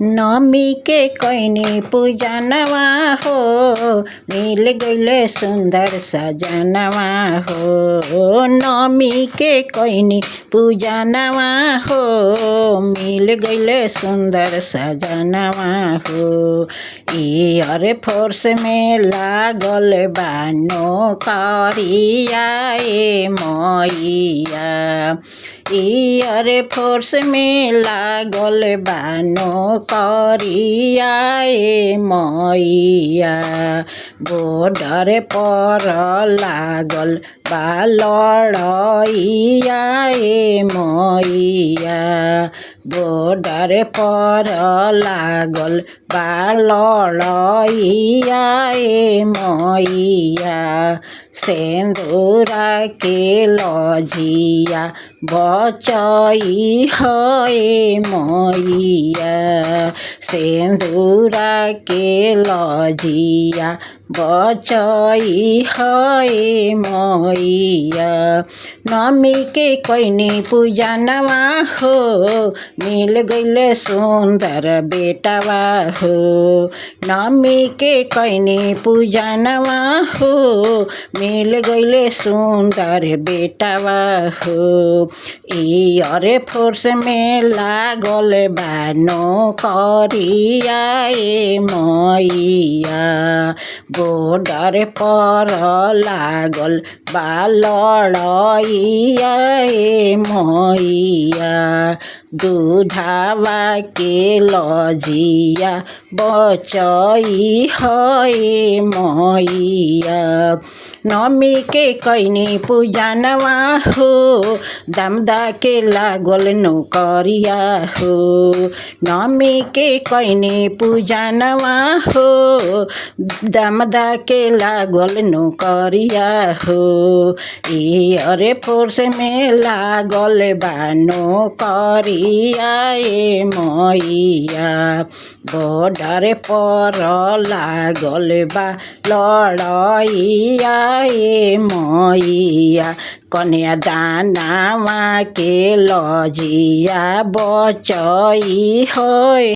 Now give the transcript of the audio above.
नमी के कैनी पूजनवा हो, मिल गईले सुंदर सजनवा हो। नमी के कैनी पूजनवा हो, मिल गईले सुंदर सजनवा हो। एयर फोर्स में लागल बानो करिया ए मैया, एयर फोर्स में लागल बानो करिया ए मैया। बॉर्डर पर लागल बा लड़ैया ए मैया, बॉर्डर पर लागल बा लड़ैया ए मैया। सिंदूरा के लजिया बचई है मैया, सिंदूरा के लजिया बचई है मैया। नमी के कैनी पूजनवा हो, मिल गईले सुंदर बेटवा हो। नमी के कैनी पूजनवा हो, मिल गईले सुंदर बेटवा हो। एयर फोर्स में लागल बानो करिया ए मैया, बॉर्डर पर लागल बा लड़ैया ए मैया। दूधावा के लजिया बचई है मैया। नमी के कैनी पूजनवा हो, दमदा के लागल नौकरिया हो। नमी के कैनी पूजनवा हो, दमदा के लागल नौकरिया हो। एयर फोर्स में लागल बानो करिया ए मैया, बॉर्डर पर लागल बा लड़ैया ए मैया। कन्यादानवा के लजिया बचई है।